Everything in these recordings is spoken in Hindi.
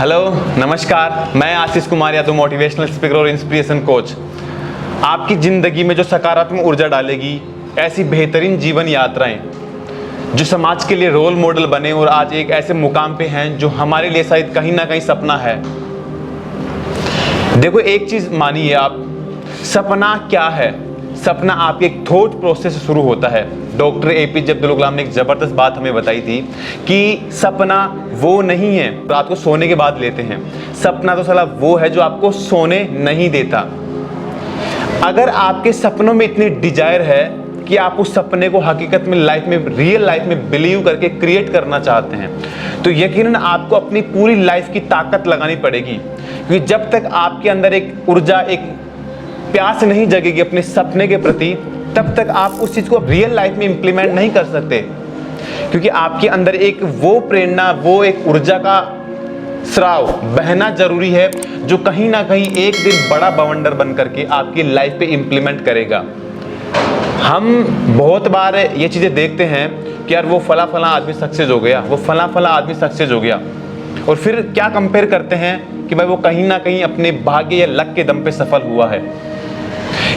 हेलो नमस्कार, मैं आशीष कुमार यादव, मोटिवेशनल स्पीकर और इंस्पिरेशन कोच। आपकी ज़िंदगी में जो सकारात्मक ऊर्जा डालेगी, ऐसी बेहतरीन जीवन यात्राएं जो समाज के लिए रोल मॉडल बने और आज एक ऐसे मुकाम पे हैं जो हमारे लिए शायद कहीं ना कहीं सपना है। देखो, एक चीज़ मानिए आप, सपना क्या है? सपना आपके एक थॉट प्रोसेस से शुरू होता है। डॉक्टर एपीजे अब्दुल कलाम ने एक ज़बरदस्त बात हमें बताई थी कि सपना वो नहीं है रात को सोने के बाद लेते हैं, सपना तो साला वो है जो आपको सोने नहीं देता। अगर आपके सपनों में इतनी डिजायर है कि आप उस सपने को हकीकत में लाइफ में, रियल लाइफ में बिलीव करके क्रिएट करना चाहते हैं, तो यकीनन आपको अपनी पूरी लाइफ की ताकत लगानी पड़ेगी। क्योंकि जब तक आपके अंदर एक ऊर्जा, एक प्यास नहीं जगेगी अपने सपने के प्रति, तब तक आप उस चीज़ को रियल लाइफ में इम्प्लीमेंट नहीं कर सकते। क्योंकि आपके अंदर एक वो प्रेरणा, वो एक ऊर्जा का स्राव बहना जरूरी है जो कहीं ना कहीं एक दिन बड़ा बवंडर बन करके आपकी लाइफ पे इम्प्लीमेंट करेगा। हम बहुत बार ये चीज़ें देखते हैं कि यार वो फला आदमी सक्सेस हो गया, वो फला आदमी सक्सेस हो गया, और फिर क्या कंपेयर करते हैं कि भाई वो कहीं ना कहीं अपने भाग्य या लक के दम पे सफल हुआ है।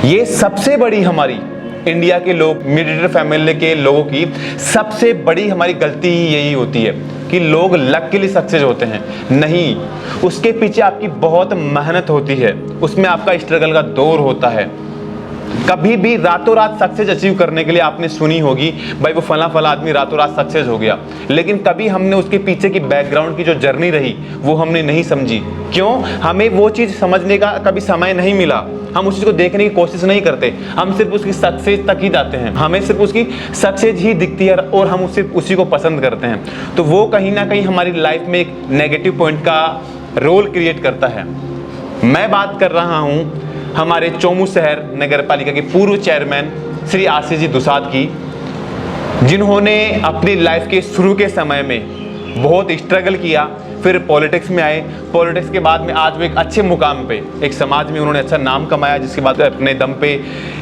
ये सबसे बड़ी हमारी इंडिया के लोग, मिडिल फैमिली के लोगों की सबसे बड़ी हमारी गलती ही यही होती है कि लोग लक के लिए सक्सेस होते हैं। नहीं, उसके पीछे आपकी बहुत मेहनत होती है, उसमें आपका स्ट्रगल का दौर होता है। कभी भी रातों रात सक्सेस अचीव करने के लिए आपने सुनी होगी भाई वो फला आदमी रातों रात सक्सेस हो गया, लेकिन कभी हमने उसके पीछे की बैकग्राउंड की जो जर्नी रही वो हमने नहीं समझी। क्यों? हमें वो चीज़ समझने का कभी समय नहीं मिला, हम उस चीज़ को देखने की कोशिश नहीं करते, हम सिर्फ उसकी सक्सेस तक ही जाते हैं, हमें सिर्फ उसकी सक्सेस ही दिखती है और हम सिर्फ उसी को पसंद करते हैं। तो वो कहीं ना कहीं हमारी लाइफ में एक नेगेटिव पॉइंट का रोल क्रिएट करता है। मैं बात कर रहा हूँ हमारे चोमू शहर नगर पालिका के पूर्व चेयरमैन श्री आशीष जी दुसाद की, जिन्होंने अपनी लाइफ के शुरू के समय में बहुत स्ट्रगल किया, फिर पॉलिटिक्स में आए, पॉलिटिक्स के बाद में आज वो एक अच्छे मुकाम पे, एक समाज में उन्होंने अच्छा नाम कमाया, जिसके बाद अपने दम पे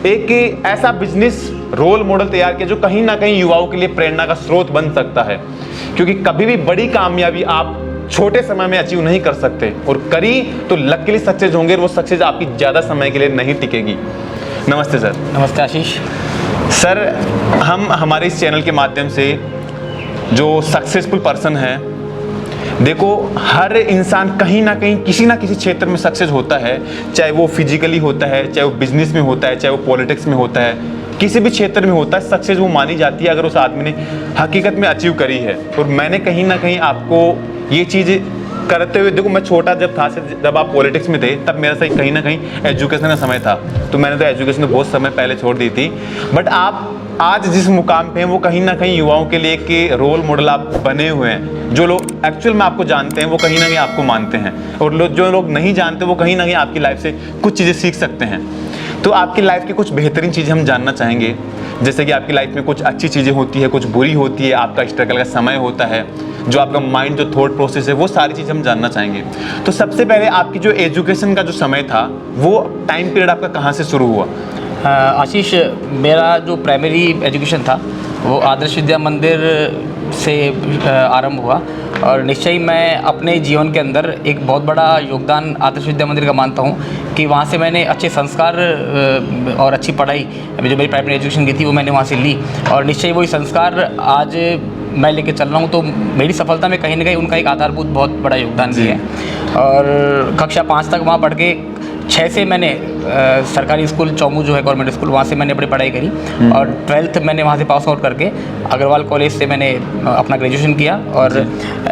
एक ऐसा बिजनेस रोल मॉडल तैयार किया जो कहीं ना कहीं युवाओं के लिए प्रेरणा का स्रोत बन सकता है। क्योंकि कभी भी बड़ी कामयाबी आप छोटे समय में अचीव नहीं कर सकते, और करी तो लकीली सक्सेस होंगे, और वो सक्सेस आपकी ज़्यादा समय के लिए नहीं टिकेगी। नमस्ते सर। नमस्ते आशीष सर। हम हमारे इस चैनल के माध्यम से जो सक्सेसफुल पर्सन है, देखो हर इंसान कहीं ना कहीं किसी ना किसी क्षेत्र में सक्सेस होता है, चाहे वो फिजिकली होता है, चाहे वो बिजनेस में होता है, चाहे वो पॉलिटिक्स में होता है, किसी भी क्षेत्र में होता है, सक्सेस वो मानी जाती है अगर उस आदमी ने हकीकत में अचीव करी है। और मैंने कहीं ना कहीं आपको ये चीज़ करते हुए, देखो मैं छोटा जब था, जब आप पॉलिटिक्स में थे, तब मेरा सही कहीं ना कहीं एजुकेशन का समय था, तो मैंने तो एजुकेशन बहुत समय पहले छोड़ दी थी। बट आप आज जिस मुकाम पे हैं वो कहीं ना कहीं युवाओं के लिए एक रोल मॉडल आप बने हुए हैं। जो लोग एक्चुअल में आपको जानते हैं वो कहीं ना कहीं आपको मानते हैं, और जो लोग नहीं जानते वो कहीं ना कहीं आपकी लाइफ से कुछ चीज़ें सीख सकते हैं। तो आपकी लाइफ की कुछ बेहतरीन चीज़ें हम जानना चाहेंगे, जैसे कि आपकी लाइफ में कुछ अच्छी चीज़ें होती है, कुछ बुरी होती है, आपका स्ट्रगल का समय होता है, जो आपका माइंड, जो थॉट प्रोसेस है, वो सारी चीज़ हम जानना चाहेंगे। तो सबसे पहले आपकी जो एजुकेशन का जो समय था, वो टाइम पीरियड आपका कहाँ से शुरू हुआ? आशीष, मेरा जो प्राइमरी एजुकेशन था वो आदर्श विद्या मंदिर से आरंभ हुआ, और निश्चय ही मैं अपने जीवन के अंदर एक बहुत बड़ा योगदान आदर्श विद्या मंदिर का मानता हूँ कि वहाँ से मैंने अच्छे संस्कार और अच्छी पढ़ाई, जो मेरी प्राइमरी एजुकेशन की थी वो मैंने वहाँ से ली, और निश्चय वही संस्कार आज मैं लेके चल रहा हूँ। तो मेरी सफलता में कहीं ना कहीं उनका एक आधारभूत बहुत बड़ा योगदान भी है। और कक्षा 5 तक वहाँ पढ़ के 6 से मैंने सरकारी स्कूल चौमू जो है गवर्नमेंट स्कूल, वहाँ से मैंने अपनी पढ़ाई करी, और 12th मैंने वहाँ से पास आउट करके अग्रवाल कॉलेज से मैंने अपना ग्रेजुएशन किया, और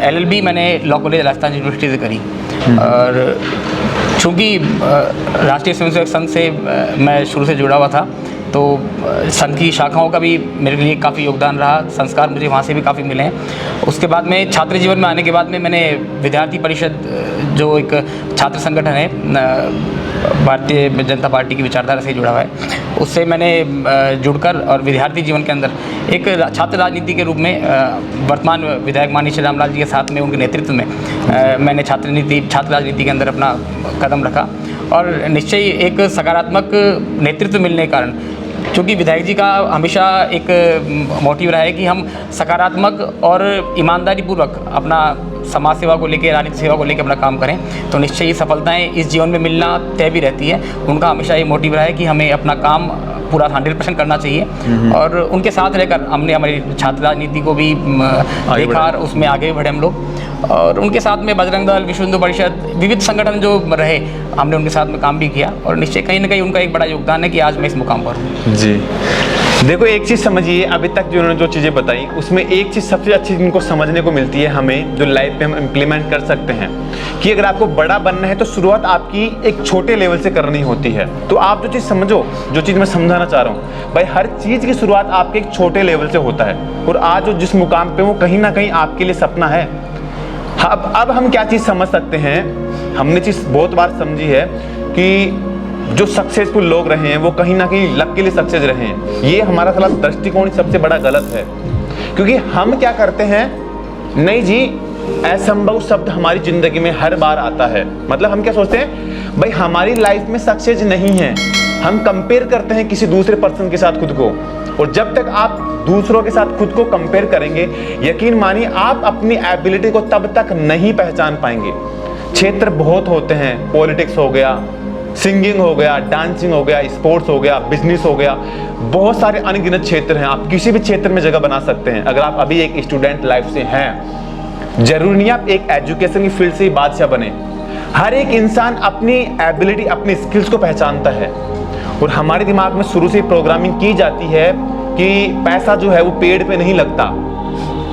LLB मैंने लॉ कॉलेज राजस्थान यूनिवर्सिटी से करी। और चूँकि राष्ट्रीय स्वयंसेवक संघ से मैं शुरू से जुड़ा हुआ था, तो संघ की शाखाओं का भी मेरे लिए काफ़ी योगदान रहा, संस्कार मुझे वहाँ से भी काफ़ी मिले हैं। उसके बाद में छात्र जीवन में आने के बाद में मैंने विद्यार्थी परिषद, जो एक छात्र संगठन है भारतीय जनता पार्टी की विचारधारा से जुड़ा हुआ है, उससे मैंने जुड़कर और विद्यार्थी जीवन के अंदर एक छात्र राजनीति के रूप में वर्तमान विधायक माननीय श्री रामलाल जी के साथ में, उनके नेतृत्व में मैंने छात्र राजनीति के अंदर अपना कदम रखा। और निश्चय एक सकारात्मक नेतृत्व मिलने के कारण, क्योंकि विधायक जी का हमेशा एक मोटिव रहा है कि हम सकारात्मक और ईमानदारी पूर्वक अपना समाज सेवा को लेकर, राजनीतिक सेवा को लेकर अपना काम करें तो निश्चय ही सफलताएं इस जीवन में मिलना तय भी रहती है। उनका हमेशा ये मोटिव रहा है कि हमें अपना काम पूरा 100% करना चाहिए और उनके साथ रहकर हमने हमारी छात्र राजनीति को भी देखा और उसमें आगे भी बढ़े हम लोग। और उनके साथ में बजरंग दल, विश्व हिंदू परिषद, विविध संगठन जो रहे, हमने उनके साथ में काम भी किया और निश्चय कहीं ना कहीं उनका एक बड़ा योगदान है कि आज मैं इस मुकाम पर हूँ। जी, देखो एक चीज़ समझिए, अभी तक जो उन्होंने जो चीज़ें बताई उसमें एक चीज़ सबसे अच्छी जिनको समझने को मिलती है हमें, जो लाइफ में हम इम्प्लीमेंट कर सकते हैं कि अगर आपको बड़ा बनना है तो शुरुआत आपकी एक छोटे लेवल से करनी होती है। तो आप जो चीज़ समझो, जो चीज़ मैं समझाना चाह रहा हूँ भाई, हर चीज़ की शुरुआत आपके एक छोटे लेवल से होता है और आज जो जिस मुकाम पे वो कहीं ना कहीं आपके लिए सपना है। अब हम क्या चीज़ समझ सकते हैं, हमने चीज़ बहुत बार समझी है कि जो सक्सेसफुल लोग रहे हैं वो कहीं ना कहीं लक के लिए सक्सेस रहे हैं। ये हमारा साला दृष्टिकोण सबसे बड़ा गलत है, क्योंकि हम क्या करते हैं, नहीं जी असंभव शब्द हमारी जिंदगी में हर बार आता है। मतलब हम क्या सोचते हैं भाई, हमारी लाइफ में सक्सेस नहीं है, हम कंपेयर करते हैं किसी दूसरे पर्सन के साथ खुद को। और जब तक आप दूसरों के साथ खुद को कंपेयर करेंगे, यकीन मानिए आप अपनी एबिलिटी को तब तक नहीं पहचान पाएंगे। क्षेत्र बहुत होते हैं, पॉलिटिक्स हो गया, सिंगिंग हो गया, डांसिंग हो गया, स्पोर्ट्स हो गया, बिजनेस हो गया, बहुत सारे अनगिनत क्षेत्र हैं। आप किसी भी क्षेत्र में जगह बना सकते हैं। अगर आप अभी एक स्टूडेंट लाइफ से हैं, जरूरी नहीं आप एक एजुकेशन की फील्ड से ही बादशाह बने। हर एक इंसान अपनी एबिलिटी, अपनी स्किल्स को पहचानता है और हमारे दिमाग में शुरू से प्रोग्रामिंग की जाती है कि पैसा जो है वो पेड़ पे नहीं लगता।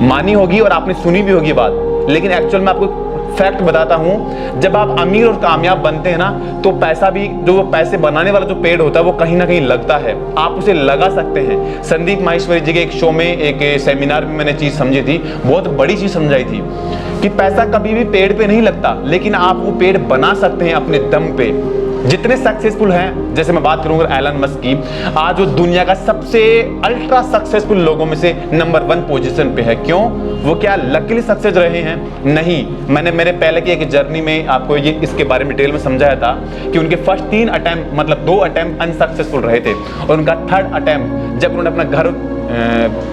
मानी होगी और आपने सुनी भी होगी बात, लेकिन एक्चुअल में आपको फैक्ट बताता हूं, जब आप अमीर और कामयाब बनते हैं ना तो पैसा भी, जो वो पैसे बनाने वाला जो पेड़ होता है वो कहीं ना कहीं लगता है, आप उसे लगा सकते हैं। संदीप माहेश्वरी जी के एक शो में, एक सेमिनार में मैंने चीज़ समझी थी, बहुत बड़ी चीज़ समझाई थी कि पैसा कभी भी पेड़ पे नहीं लगता, लेकिन आप वो पेड़ बना सकते हैं अपने दम पे। जितने सक्सेसफुल हैं, जैसे मैं बात करूंगा एलन मस्क की, आज वो दुनिया का सबसे अल्ट्रा सक्सेसफुल लोगों में से नंबर 1 पोजीशन पे है। क्यों? वो क्या लकीली सक्सेस रहे हैं? नहीं, मैंने मेरे पहले की एक जर्नी में आपको ये इसके बारे में डिटेल में समझाया था कि उनके फर्स्ट 3 अटैम्प्ट, मतलब 2 अटैम्प्ट अनसक्सेसफुल रहे थे और उनका 3rd अटैम्प्ट जब उन्होंने अपना घर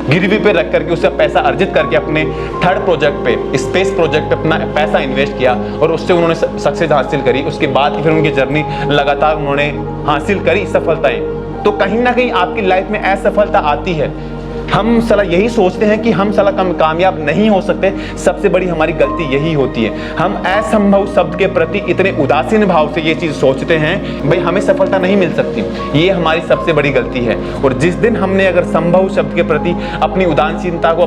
गिरवी पे रख करके उससे पैसा अर्जित करके अपने 3rd प्रोजेक्ट पे, स्पेस प्रोजेक्ट पे अपना पैसा इन्वेस्ट किया और उससे उन्होंने सक्सेस हासिल करी। उसके बाद फिर उनकी जर्नी लगातार उन्होंने हासिल करी सफलताएं। तो कहीं ना कहीं आपकी लाइफ में असफलता आती है, हम साला यही सोचते हैं कि हम साला कामयाब नहीं हो सकते। सबसे बड़ी हमारी गलती यही होती है, हम असंभव शब्द के प्रति इतने उदासीन भाव से ये चीज़ सोचते हैं भाई हमें सफलता नहीं मिल सकती। ये हमारी सबसे बड़ी गलती है। और जिस दिन हमने अगर संभव शब्द के प्रति अपनी उदासीनता को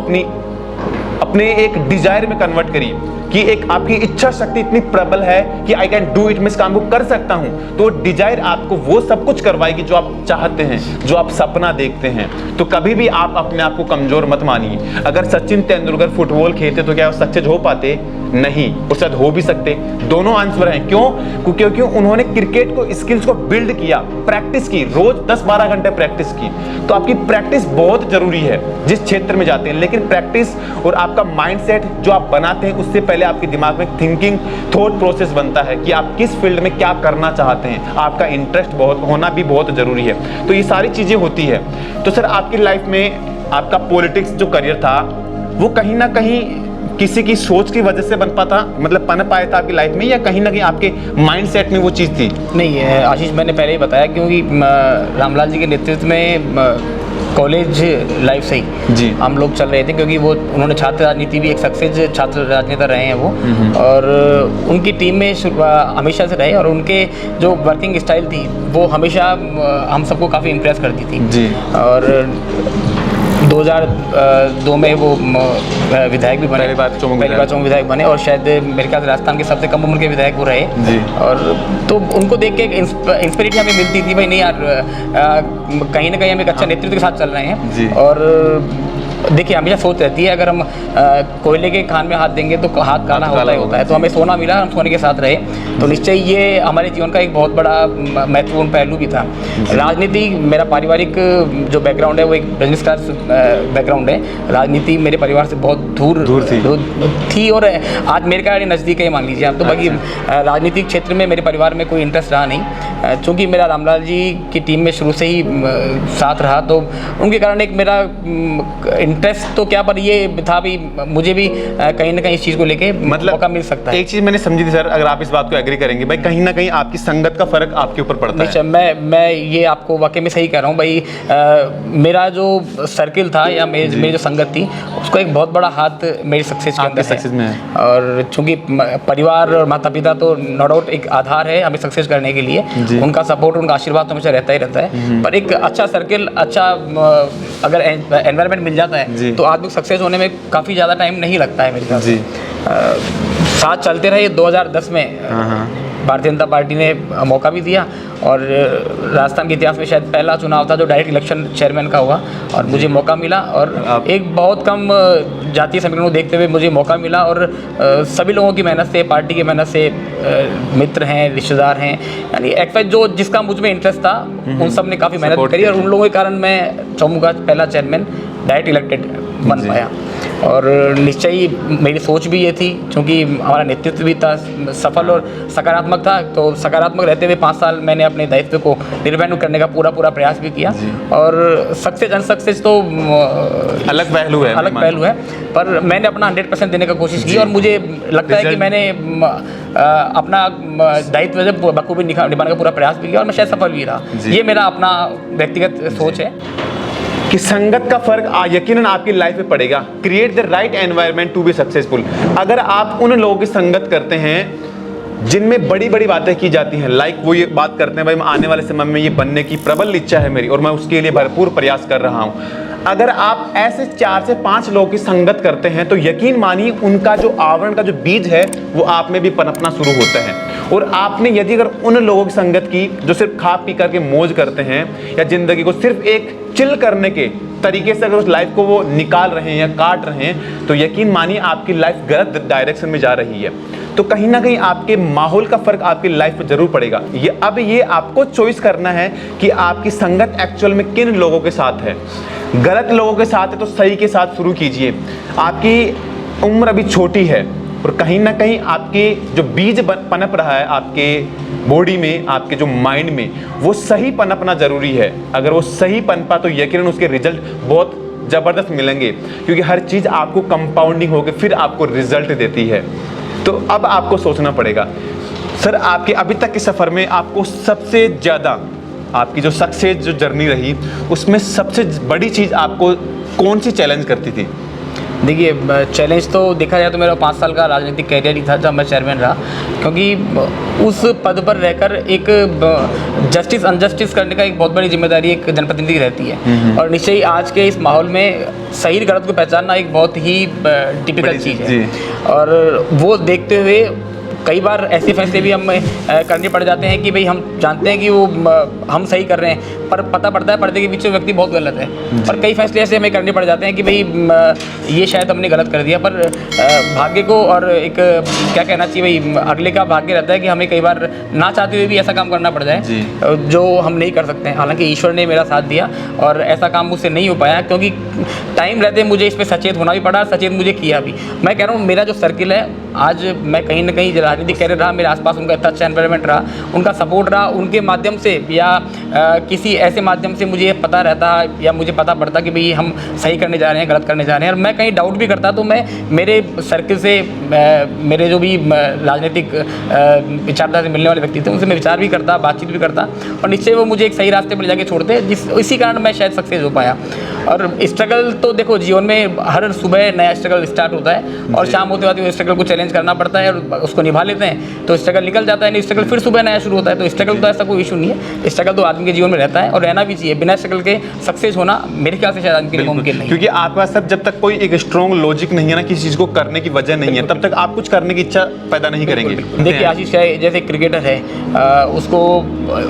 अपने एक डिजायर में कन्वर्ट करी कि एक आपकी इच्छा शक्ति इतनी प्रबल है कि आई कैन डू इट, मैं इस काम को कर सकता हूं, तो डिजायर आपको वो सब कुछ करवाएगी जो आप चाहते हैं, जो आप सपना देखते हैं। तो कभी भी आप अपने आप को कमजोर मत मानिए। अगर सचिन तेंदुलकर फुटबॉल खेलते तो क्या वो सक्सेस हो पाते? नहीं, वो शायद हो भी सकते। दोनों आंसर हैं। क्यों? क्योंकि उन्होंने क्रिकेट को, स्किल्स को बिल्ड किया, प्रैक्टिस की, रोज 10-12 घंटे प्रैक्टिस की। तो आपकी प्रैक्टिस बहुत जरूरी है जिस क्षेत्र में जाते हैं, लेकिन प्रैक्टिस और आपका माइंडसेट जो आप बनाते हैं उससे पहले आपके दिमाग में थिंकिंग, थॉट प्रोसेस बनता है कि आप किस फील्ड में क्या करना चाहते हैं। आपका इंटरेस्ट बहुत होना भी बहुत जरूरी है। तो ये सारी चीजें होती है। तो सर आपकी लाइफ में आपका पॉलिटिक्स जो करियर था वो कहीं ना कहीं किसी की सोच की वजह से बन पाया था आपकी लाइफ में, या कहीं ना कहीं आपके माइंडसेट में वो चीज़ थी? नहीं आशीष, मैंने पहले ही बताया, क्योंकि रामलाल जी के नेतृत्व में कॉलेज लाइफ से ही जी हम लोग चल रहे थे, क्योंकि वो उन्होंने छात्र राजनीति भी एक सक्सेस छात्र राजनेता रहे हैं वो, और उनकी टीम में हमेशा से रहे और उनके जो वर्किंग स्टाइल थी वो हमेशा हम सबको काफ़ी इम्प्रेस करती थी जी। और 2002 में वो विधायक भी बने, पहली बार चौमुख विधायक बने, और शायद मेरे ख्याल से राजस्थान के सबसे कम उम्र के विधायक वो रहे जी। और तो उनको देख के एक इंस्पिरिटी हमें मिलती थी, भाई नहीं यार कहीं ना कहीं हम एक अच्छा नेतृत्व के साथ चल रहे हैं जी। और देखिए हमेशा सोच रहती है, अगर हम कोयले के खान में हाथ देंगे तो हाथ काला होता ही होता है। तो हमें सोना मिला, हम सोने के साथ रहे, तो निश्चय ये हमारे जीवन का एक बहुत बड़ा महत्वपूर्ण पहलू भी था। राजनीति, मेरा पारिवारिक जो बैकग्राउंड है वो एक बिजनेस क्लास बैकग्राउंड है। राजनीति मेरे परिवार से बहुत दूर थी और आज मेरे का नज़दीक है मान लीजिए आप। तो बाकी राजनीतिक क्षेत्र में मेरे परिवार में कोई इंटरेस्ट रहा नहीं, चूँकि मेरा रामलाल जी की टीम में शुरू से ही साथ रहा, तो उनके कारण एक मेरा इंटरेस्ट तो क्या, पर ये था भी मुझे भी कहीं ना कहीं इस चीज़ को लेके मतलब मौका मिल सकता है। एक चीज मैंने समझी थी सर, अगर आप इस बात को एग्री करेंगे भाई, कहीं ना कहीं आपकी संगत का फर्क आपके ऊपर पड़ता है। मैं ये आपको वाकई में सही कह रहा हूँ भाई। मेरा जो सर्किल था या मेरी जो संगत थी, उसका एक बहुत बड़ा हाथ मेरी सक्सेस के अंदर सक्सेस में है। और चूंकि परिवार और माता पिता तो नो डाउट एक आधार है हमें सक्सेस करने के लिए, उनका सपोर्ट, उनका आशीर्वाद तो हमेशा रहता ही रहता है, पर एक अच्छा सर्किल, अच्छा अगर एनवायरनमेंट मिल जाता है तो आदमी सक्सेस होने में काफ़ी ज़्यादा टाइम नहीं लगता है मेरे ख्याल से। साथ चलते रहे। 2010 में भारतीय जनता पार्टी ने मौका भी दिया और राजस्थान के इतिहास में शायद पहला चुनाव था जो डायरेक्ट इलेक्शन चेयरमैन का हुआ और मुझे मौका मिला, और एक बहुत कम जातीय समीकरण को देखते हुए मुझे मौका मिला, और सभी लोगों की मेहनत से, पार्टी की मेहनत से, मित्र हैं, रिश्तेदार हैं, यानी एक्चुअली जो जिसका मुझ में इंटरेस्ट था उन सब ने काफ़ी मेहनत करी, और उन लोगों के कारण मैं चौमू का पहला चेयरमैन डायरेक्ट इलेक्टेड बन पाया। और निश्चय ही मेरी सोच भी ये थी, क्योंकि हमारा नेतृत्व भी था सफल और सकारात्मक था, तो सकारात्मक रहते हुए 5 साल मैंने अपने दायित्व को निर्वहन करने का पूरा प्रयास भी किया। और सक्सेस अनसक्सेस तो अलग पहलू है, पर मैंने अपना 100% देने का कोशिश की, और मुझे लगता है कि मैंने अपना दायित्व जब बखूबी निभाने का पूरा प्रयास भी किया, और मैं शायद सफल भी रहा। ये मेरा अपना व्यक्तिगत सोच है कि संगत का फर्क यकीनन आपकी लाइफ में पड़ेगा। Create the right environment to be successful. अगर आप उन लोगों की संगत करते हैं जिनमें बड़ी बड़ी बातें की जाती हैं, लाइक वो ये बात करते हैं भाई मैं आने वाले समय में ये बनने की प्रबल इच्छा है मेरी और मैं उसके लिए भरपूर प्रयास कर रहा हूँ, अगर आप ऐसे 4 से 5 लोगों की संगत करते हैं तो यकीन मानिए उनका जो आवरण का जो बीज है वो आप में भी पनपना शुरू होता है। और आपने यदि अगर उन लोगों की संगत की जो सिर्फ खा पी करके मौज करते हैं या जिंदगी को सिर्फ एक चिल करने के तरीके से अगर उस लाइफ को वो निकाल रहे हैं या काट रहे हैं, तो यकीन मानिए आपकी लाइफ गलत डायरेक्शन में जा रही है। तो कहीं ना कहीं आपके माहौल का फर्क आपकी लाइफ में जरूर पड़ेगा। ये आपको चॉइस करना है कि आपकी संगत एक्चुअल में किन लोगों के साथ है। गलत लोगों के साथ है तो सही के साथ शुरू कीजिए। आपकी उम्र अभी छोटी है और कहीं ना कहीं आपके जो बीज पनप रहा है आपके बॉडी में, आपके जो माइंड में, वो सही पनपना जरूरी है। अगर वो सही पनपा तो यकीनन उसके रिजल्ट बहुत ज़बरदस्त मिलेंगे, क्योंकि हर चीज़ आपको कंपाउंडिंग होकर फिर आपको रिजल्ट देती है। तो अब आपको सोचना पड़ेगा सर, आपके अभी तक के सफ़र में आपको सबसे ज़्यादा आपकी जो सक्सेस जो जर्नी रही उसमें सबसे बड़ी चीज़ आपको कौन सी चैलेंज करती थी? देखिए, चैलेंज तो देखा जाए तो मेरा 5 साल का राजनीतिक कैरियर ही था जब मैं चेयरमैन रहा, क्योंकि उस पद पर रहकर एक जस्टिस अनजस्टिस करने का एक बहुत बड़ी जिम्मेदारी एक जनप्रतिनिधि रहती है। और निश्चय ही आज के इस माहौल में सही गलत को पहचानना एक बहुत ही टिपिकल चीज़ है, और वो देखते हुए कई बार ऐसे फैसले भी हम करने पड़ जाते हैं कि भाई हम जानते हैं कि वो हम सही कर रहे हैं, पर पता पड़ता है पर्दे के पीछे व्यक्ति बहुत गलत है। और कई फैसले ऐसे हमें करने पड़ जाते हैं कि भाई ये शायद हमने गलत कर दिया, पर भाग्य को और एक क्या कहना चाहिए भाई, अगले का भाग्य रहता है कि हमें कई बार ना चाहते हुए भी ऐसा काम करना पड़ जाए जो हम नहीं कर सकते हैं। हालांकि ईश्वर ने मेरा साथ दिया और ऐसा काम मुझसे नहीं हो पाया, क्योंकि टाइम रहते मुझे इस पर सचेत होना भी पड़ा, सचेत मुझे किया भी। मैं कह रहा हूँ मेरा जो सर्किल है, आज मैं कहीं ना कहीं राजनीतिक कैरियर रहा, मेरे आसपास उनका इतना अच्छा एनवायरनमेंट रहा, उनका सपोर्ट रहा, उनके माध्यम से या किसी ऐसे माध्यम से मुझे पता रहता या मुझे पता पड़ता कि भाई हम सही करने जा रहे हैं, गलत करने जा रहे हैं, और मैं कहीं डाउट भी करता तो मैं मेरे सर्किल से मेरे जो भी राजनीतिक विचारधारा से मिलने वाले व्यक्ति थे उनसे मैं विचार भी करता, बातचीत भी करता, और निश्चय वो मुझे एक सही रास्ते पर ले जाके छोड़ते, इसी कारण मैं शायद सक्सेस हो पाया। और स्ट्रगल तो देखो जीवन में हर सुबह नया स्ट्रगल स्टार्ट होता है और शाम होते होते स्ट्रगल को चैलेंज करना पड़ता है और उसको निभा लेते हैं तो स्ट्रगल निकल जाता है, नहीं स्ट्रगल फिर सुबह नया शुरू होता है। तो स्ट्रगल तो ऐसा कोई इशू नहीं है, स्ट्रगल तो आदमी के जीवन में रहता है और रहना भी चाहिए। बिना स्ट्रगल के सक्सेस होना मेरे ख्याल से शायद आदमी के लिए मुमकिन नहीं, क्योंकि आपके पास सब जब तक कोई एक स्ट्रॉन्ग लॉजिक नहीं है ना, किसी चीज़ को करने की वजह नहीं है, तब तक आप कुछ करने की इच्छा पैदा नहीं करेंगे। देखिए आशीष है जैसे क्रिकेटर है, उसको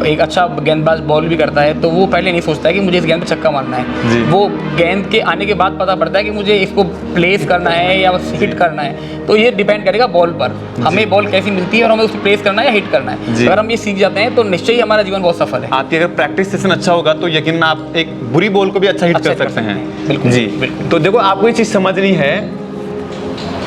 एक अच्छा गेंदबाज बॉल भी करता है तो वो पहले नहीं सोचता है कि मुझे इस गेंद पे छक्का मारना है, वो गेंद के आने के बाद पता पड़ता है कि मुझे इसको प्लेस करना है या हिट करना है। तो ये डिपेंड करेगा बॉल पर, हमें बॉल कैसी मिलती है और हमें उसको प्लेस करना है या हिट करना है। अगर हम ये सीख जाते हैं तो निश्चय ही हमारा जीवन बहुत सफल है। आपकी अगर प्रैक्टिस सेशन अच्छा होगा तो यकीनन आप एक बुरी बॉल को भी अच्छा हिट कर सकते हैं। बिल्कुल जी। बिल्कुल। तो देखो आपको ये चीज़ समझनी है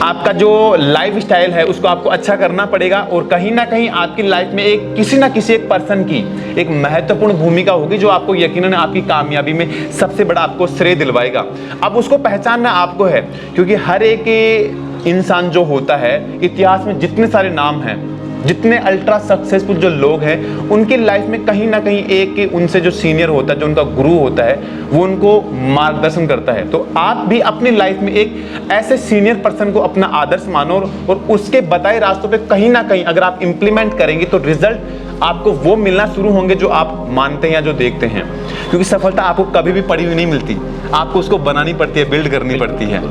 आपका जो लाइफ स्टाइल है उसको आपको अच्छा करना पड़ेगा, और कहीं ना कहीं आपकी लाइफ में एक किसी ना किसी एक पर्सन की एक महत्वपूर्ण भूमिका होगी जो आपको यकीनन आपकी कामयाबी में सबसे बड़ा आपको श्रेय दिलवाएगा। अब उसको पहचानना आपको है, क्योंकि हर एक इंसान जो होता है, इतिहास में जितने सारे नाम हैं, जितने अल्ट्रा सक्सेसफुल जो लोग हैं, उनकी लाइफ में कहीं ना कहीं एक उनसे जो सीनियर होता है, जो उनका गुरु होता है, वो उनको मार्गदर्शन करता है। तो आप भी अपनी लाइफ में एक ऐसे सीनियर पर्सन को अपना आदर्श मानो, और उसके बताए रास्तों पे कहीं ना कहीं अगर आप इंप्लीमेंट करेंगे तो रिजल्ट आपको वो मिलना शुरू होंगे जो आप मानते हैं या जो देखते हैं। क्योंकि सफलता आपको कभी भी पड़ी हुई नहीं मिलती, आपको उसको बनानी पड़ती है, बिल्ड करनी पड़ती है।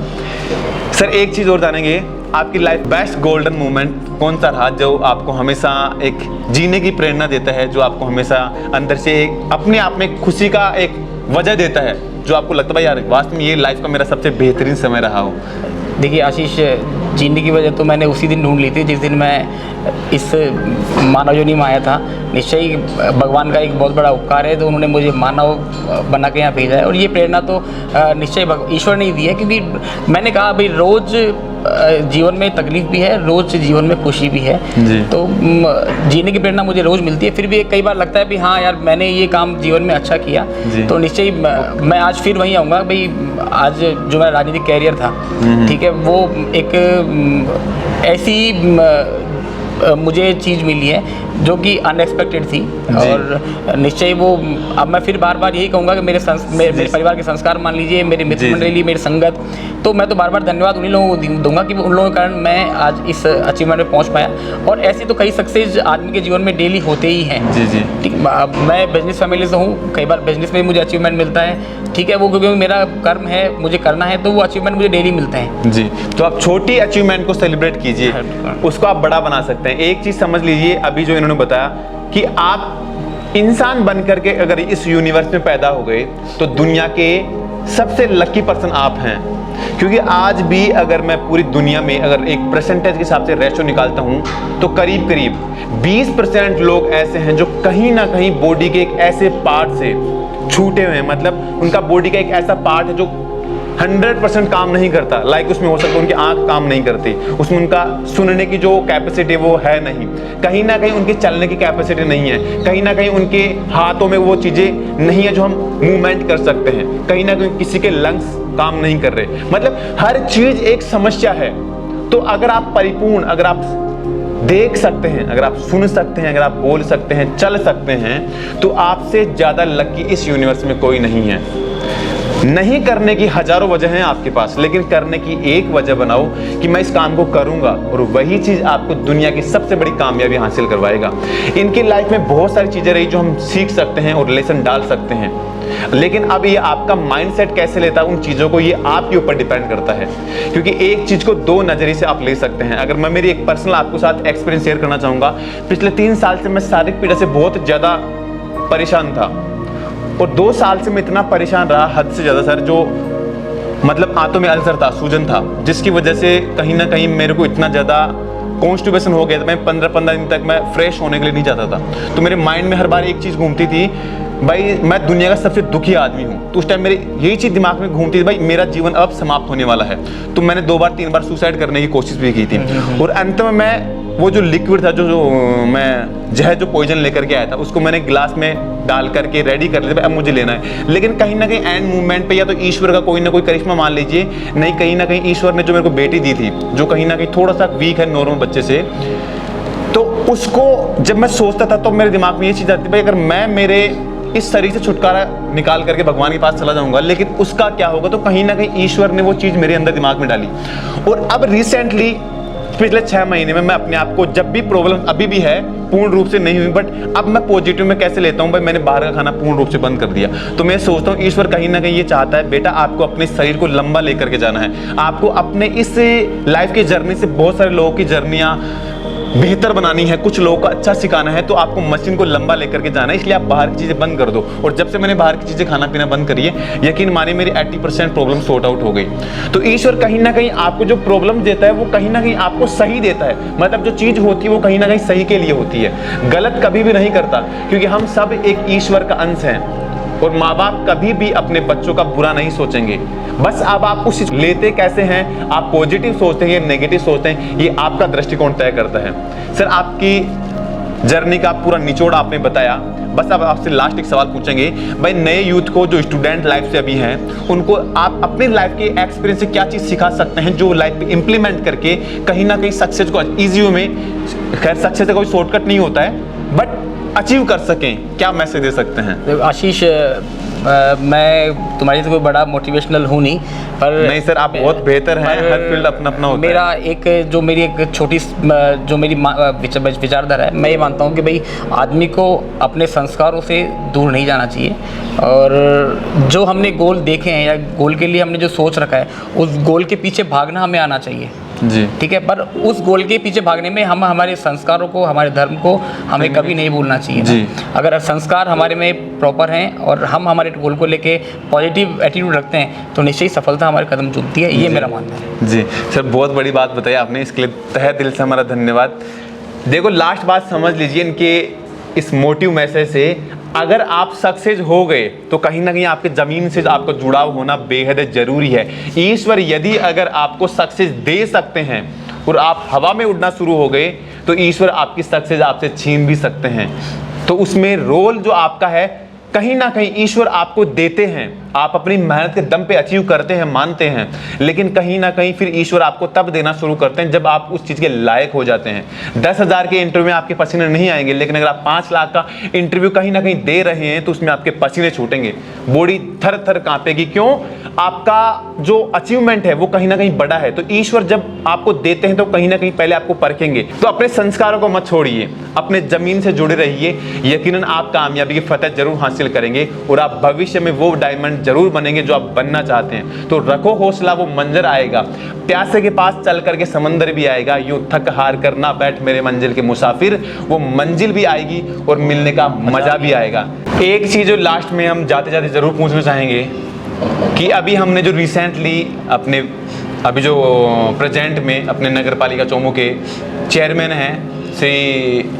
सर एक चीज़ और जानेंगे, आपकी लाइफ बेस्ट गोल्डन मोमेंट कौन सा रहा जो आपको हमेशा एक जीने की प्रेरणा देता है, जो आपको हमेशा अंदर से एक अपने आप में खुशी का एक वजह देता है, जो आपको लगता है भाई यार वास्तव में ये लाइफ का मेरा सबसे बेहतरीन समय रहा हो? देखिए आशीष, जीने की वजह तो मैंने उसी दिन ढूंढ ली थी जिस दिन मैं इस मानव योनि में आया था। निश्चय ही भगवान का एक बहुत बड़ा उपकार है, तो उन्होंने मुझे मानव बना के यहाँ भेजा है, और ये प्रेरणा तो निश्चय ईश्वर ने ही दी है। क्योंकि मैंने कहा भाई रोज़ जीवन में तकलीफ भी है, रोज़ जीवन में खुशी भी है, तो जीने की प्रेरणा मुझे रोज़ मिलती है। फिर भी कई बार लगता है भी हाँ यार मैंने ये काम जीवन में अच्छा किया, तो निश्चय ही मैं आज फिर वहीं आऊँगा भाई। आज जो मेरा राजनीतिक कैरियर था, ठीक है, वो एक ऐसी मुझे चीज़ मिली है जो कि अनएक्सपेक्टेड थी, और निश्चय वो अब मैं फिर बार बार यही कहूँगा कि मेरे परिवार के संस्कार मान लीजिए, मेरे मित्र मंडली, मेरी संगत, तो मैं तो बार बार धन्यवाद उन्हीं लोगों को दूंगा कि उन लोगों के कारण मैं आज इस अचीवमेंट में पहुँच पाया। और ऐसी तो कई सक्सेस आदमी के जीवन में डेली होते ही हैं। ठीक, मैं बिजनेस फैमिली से हूँ, कई बार बिजनेस में मुझे अचीवमेंट मिलता है, ठीक है, वो क्योंकि मेरा कर्म है, मुझे करना है, तो वो अचीवमेंट मुझे डेली मिलते हैं। जी, तो आप छोटी अचीवमेंट को सेलिब्रेट कीजिए, उसको आप बड़ा बना सकते हैं। एक चीज़ समझ लीजिए, अभी जो इन्होंने बताया कि आप इंसान बन करके अगर इस यूनिवर्स में पैदा हो गए तो दुनिया के सबसे लकी पर्सन आप हैं। क्योंकि आज भी अगर मैं पूरी दुनिया में अगर एक परसेंटेज के हिसाब से रेशो निकालता हूं तो करीब करीब 20% लोग ऐसे हैं जो कहीं ना कहीं बॉडी के एक ऐसे पार्ट से छूटे हुए हैं। मतलब उनका बॉडी का एक ऐसा पार्ट है जो 100% काम नहीं करता। लाइक उसमें हो सकता है उनकी आंख काम नहीं करती, उसमें उनका सुनने की जो कैपेसिटी वो है नहीं, कहीं ना कहीं उनके चलने की कैपेसिटी नहीं है, कहीं ना कहीं उनके हाथों में वो चीज़ें नहीं है जो हम मूवमेंट कर सकते हैं, कहीं ना कहीं किसी के लंग्स काम नहीं कर रहे। मतलब हर चीज़ एक समस्या है। तो अगर आप परिपूर्ण, अगर आप देख सकते हैं, अगर आप सुन सकते हैं, अगर आप बोल सकते हैं, चल सकते हैं, तो आपसे ज़्यादा लकी इस यूनिवर्स में कोई नहीं है। नहीं करने की हजारों वजह हैं आपके पास, लेकिन करने की एक वजह बनाओ कि मैं इस काम को करूंगा, और वही चीज आपको दुनिया की सबसे बड़ी कामयाबी हासिल करवाएगा। इनकी लाइफ में बहुत सारी चीजें रही जो हम सीख सकते हैं और लेसन डाल सकते हैं, लेकिन अब ये आपका माइंडसेट कैसे लेता है उन चीजों को, ये आपके ऊपर डिपेंड करता है। क्योंकि एक चीज को दो नजरिए से आप ले सकते हैं। अगर मैं मेरी एक पर्सनल आपके साथ एक्सपीरियंस शेयर करना चाहूंगा, पिछले 3 साल से मैं शारीरिक पीड़ा से बहुत ज्यादा परेशान था, और 2 साल से मैं इतना परेशान रहा, हद से ज़्यादा सर, जो मतलब आंतों में अल्सर था, सूजन था, जिसकी वजह से कहीं ना कहीं मेरे को इतना ज़्यादा कॉन्स्टिपेशन हो गया था। मैं 15-15 दिन तक मैं फ्रेश होने के लिए नहीं जाता था। तो मेरे माइंड में हर बार एक चीज़ घूमती थी, भाई मैं दुनिया का सबसे दुखी आदमी हूँ। तो उस टाइम मेरी यही चीज़ दिमाग में घूमती थी, भाई मेरा जीवन अब समाप्त होने वाला है। तो मैंने 2-3 बार सुसाइड करने की कोशिश भी की थी, और अंत में मैं वो जो लिक्विड था, जो मैं जहर जो पॉइजन लेकर के आया था, उसको मैंने गिलास में डाल करके रेडी कर लिया, अब मुझे लेना है। लेकिन कहीं ना कहीं एंड मूवमेंट पे या तो ईश्वर का कोई ना कोई करिश्मा मान लीजिए, नहीं कहीं ना कहीं ईश्वर ने जो मेरे को बेटी दी थी, जो कहीं ना कहीं थोड़ा सा वीक है नॉर्मल बच्चे से, तो उसको जब मैं सोचता था तो मेरे दिमाग में ये चीज़ आती, भाई अगर मैं मेरे इस शरीर से छुटकारा निकाल करके भगवान के पास चला जाऊंगा, लेकिन उसका क्या होगा? तो कहीं ना कहीं ईश्वर ने वो चीज़ मेरे अंदर दिमाग में डाली। और अब रिसेंटली पिछले 6 महीने में मैं अपने आप को, जब भी प्रॉब्लम अभी भी है, पूर्ण रूप से नहीं हुई, बट अब मैं पॉजिटिव में कैसे लेता हूँ, भाई मैंने बाहर का खाना पूर्ण रूप से बंद कर दिया। तो मैं सोचता हूँ ईश्वर कहीं ना कहीं ये चाहता है, बेटा आपको अपने शरीर को लंबा लेकर के जाना है, आपको अपने इस लाइफ की जर्नी से बहुत सारे लोगों की जर्नियाँ बेहतर बनानी है, कुछ लोगों को अच्छा सिखाना है, तो आपको मशीन को लंबा लेकर के जाना है। इसलिए आप बाहर की चीज़ें बंद कर दो। और जब से मैंने बाहर की चीज़ें खाना पीना बंद करी है, यकीन मानिए मेरी 80% प्रॉब्लम सॉर्ट आउट हो गई। तो ईश्वर कहीं ना कहीं आपको जो प्रॉब्लम देता है वो कहीं ना कहीं आपको सही देता है। मतलब जो चीज़ होती है वो कहीं ना कहीं सही के लिए होती है, गलत कभी भी नहीं करता, क्योंकि हम सब एक ईश्वर का अंश हैं। और माँ बाप कभी भी अपने बच्चों का बुरा नहीं सोचेंगे। बस अब आप उस लेते कैसे हैं, आप पॉजिटिव सोचते हैं या नेगेटिव सोचते हैं, ये आपका दृष्टिकोण तय करता है। सर, आपकी जर्नी का पूरा निचोड़ आपने बताया। बस अब आपसे लास्ट एक सवाल पूछेंगे भाई, नए यूथ को जो स्टूडेंट लाइफ से अभी हैं, उनको आप अपने लाइफ के एक्सपीरियंस से क्या चीज़ सिखा सकते हैं जो लाइफ पे इम्प्लीमेंट करके कहीं ना कहीं सक्सेस को ईजी वे में, खैर सक्सेस का कोई शॉर्टकट नहीं होता है, बट अचीव कर सकें, क्या मैसेज दे सकते हैं? आशीष, मैं तुम्हारी से कोई बड़ा मोटिवेशनल हूँ नहीं, पर नहीं सर, आप बहुत बेहतर हैं, हर फील्ड अपना अपना होता मेरा जो मेरी एक छोटी जो मेरी विचारधारा है, मैं ये मानता हूँ कि भाई आदमी को अपने संस्कारों से दूर नहीं जाना चाहिए, और जो हमने गोल देखे हैं या गोल के लिए हमने जो सोच रखा है, उस गोल के पीछे भागना हमें आना चाहिए जी, ठीक है। पर उस गोल के पीछे भागने में हम हमारे संस्कारों को, हमारे धर्म को हमें कभी नहीं भूलना चाहिए जी। अगर संस्कार हमारे में प्रॉपर हैं और हम हमारे गोल को लेके पॉजिटिव एटीट्यूड रखते हैं तो निश्चय ही सफलता हमारे कदम चूमती है, ये मेरा मानना है। जी सर, बहुत बड़ी बात बताई आपने, इसके लिए तहे दिल से हमारा धन्यवाद। देखो, लास्ट बात समझ लीजिए इनके इस मोटिव मैसेज से, अगर आप सक्सेस हो गए तो कहीं ना कहीं आपके ज़मीन से आपका जुड़ाव होना बेहद जरूरी है। ईश्वर यदि अगर आपको सक्सेस दे सकते हैं और आप हवा में उड़ना शुरू हो गए तो ईश्वर आपकी सक्सेस आपसे छीन भी सकते हैं। तो उसमें रोल जो आपका है, कहीं ना कहीं ईश्वर आपको देते हैं, आप अपनी मेहनत के दम पे अचीव करते हैं, मानते हैं, लेकिन कहीं ना कहीं फिर ईश्वर आपको तब देना शुरू करते हैं जब आप उस चीज़ के लायक हो जाते हैं। 10,000 के इंटरव्यू में आपके पसीने नहीं आएंगे, लेकिन अगर आप 5 लाख का इंटरव्यू कहीं ना कहीं दे रहे हैं तो उसमें आपके पसीने छूटेंगे, बॉडी थर थर कांपेगी। क्यों? आपका जो अचीवमेंट है वो कहीं ना कहीं बड़ा है। तो ईश्वर जब आपको देते हैं तो कहीं ना कहीं पहले आपको परखेंगे। तो अपने संस्कारों को मत छोड़िए, अपने जमीन से जुड़े रहिए, यकीनन आप कामयाबी की फतह जरूर हासिल करेंगे और आप भविष्य में वो डायमंड जरूर बनेंगे जो आप बनना चाहते हैं। तो रखो हौसला, वो मंजर आएगा। प्यासे के पास चल करके समंदर भी आएगा, यूं थक हार कर ना बैठ मेरे मंजिल के मुसाफिर, वो मंजिल भी आएगी और मिलने का मजा भी आएगा। एक चीज जो लास्ट में हम जाते जाते जरूर पूछना चाहेंगे कि अभी हमने जो रिसेंटली अपने अभी जो प्रेजेंट में अपने नगर पालिका चोमू के चेयरमैन हैं श्री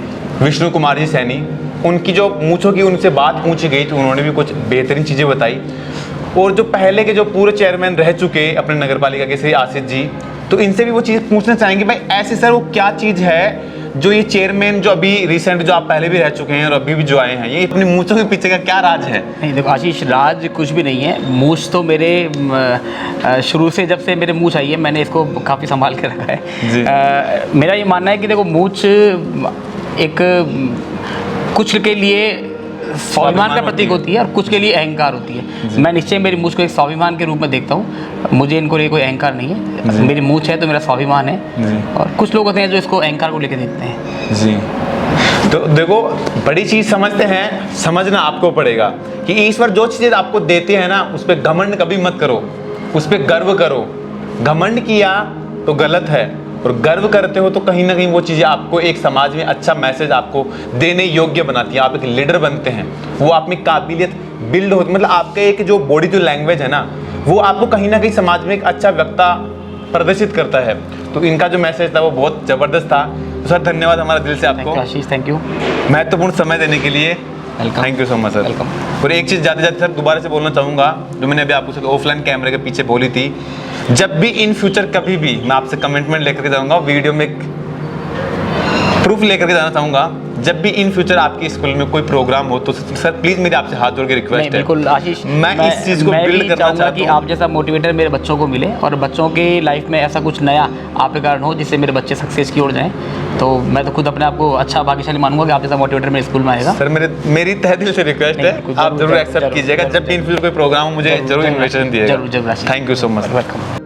विष्णु कुमार जी सैनी, उनकी जो मूंछों की उनसे बात पूछी गई तो उन्होंने भी कुछ बेहतरीन चीज़ें बताई। और जो पहले के जो पूरे चेयरमैन रह चुके अपने नगर पालिका के श्री आशीष जी, तो इनसे भी वो चीज़ पूछना चाहेंगे भाई ऐसे सर वो क्या चीज़ है जो ये चेयरमैन जो अभी रिसेंट जो आप पहले भी रह चुके हैं और अभी भी जो आए हैं, ये अपनी मूंछों के पीछे का क्या राज है? नहीं देखो आशीष, राज कुछ भी नहीं है। मूछ तो मेरे शुरू से, जब से मेरे मूछ आई है, मैंने इसको काफ़ी संभाल के रखा है। मेरा ये मानना है कि देखो मूछ एक कुछ के लिए स्वाभिमान का प्रतीक होती है और कुछ के लिए अहंकार होती है। मैं निश्चय मेरी मूछ को एक स्वाभिमान के रूप में देखता हूँ। मुझे इनको लिए कोई अहंकार नहीं है, मेरी मूछ है तो मेरा स्वाभिमान है। और कुछ लोग होते हैं जो इसको अहंकार को लेकर देखते हैं जी। तो देखो, बड़ी चीज़ समझते हैं, समझना आपको पड़ेगा कि ईश्वर जो चीज़ें आपको देते हैं ना, उस पर घमंड कभी मत करो, उस पर गर्व करो। घमंड किया तो गलत है, और गर्व करते हो तो कहीं ना कहीं वो चीज़ें आपको एक समाज में अच्छा मैसेज आपको देने योग्य बनाती है। आप एक लीडर बनते हैं, वो आप में काबिलियत बिल्ड होती, मतलब आपका एक जो बॉडी जो लैंग्वेज है ना, वो आपको कहीं ना कहीं समाज में एक अच्छा वक्ता प्रदर्शित करता है। तो इनका जो मैसेज था वो बहुत ज़बरदस्त था। तो सर धन्यवाद हमारा दिल से आपको, आशीष, थैंक यू महत्वपूर्ण समय देने के लिए। Thank you so much sir. Welcome. और एक चीज़ जाते जाते सर दोबारा से बोलना चाहूँगा, जो मैंने अभी आपको ऑफलाइन कैमरे के पीछे बोली थी, जब भी इन फ्यूचर कभी भी मैं आपसे कमिटमेंट लेकर के जाऊँगा, वीडियो में प्रूफ लेकर के जाना चाहूँगा, जब भी इन फ्यूचर आपके स्कूल में कोई प्रोग्राम हो तो सर प्लीज़ मेरे आपसे हाथ जोड़ के रिक्वेस्ट है। बिल्कुल आशीष, मैं इस चीज़ को बिल्ड करना चाहता हूँ कि आप जैसा मोटिवेटर मेरे बच्चों को मिले और बच्चों के लाइफ में ऐसा कुछ नया आपके कारण हो जिससे मेरे बच्चे सक्सेस की ओर जाएं। तो मैं तो खुद अपने आप को अच्छा भाग्यशाली मानूंगा कि आप जैसा मोटिवेटर मेरे स्कूल में आएगा। सर मेरी तहे दिल से रिक्वेस्ट है, आप जरूर एक्सेप्ट कीजिएगा। जब भी इन फ्यूचर कोई प्रोग्राम हो मुझे जरूर इन्विटेशन दिएगा। जरूर। Thank you so much. Welcome.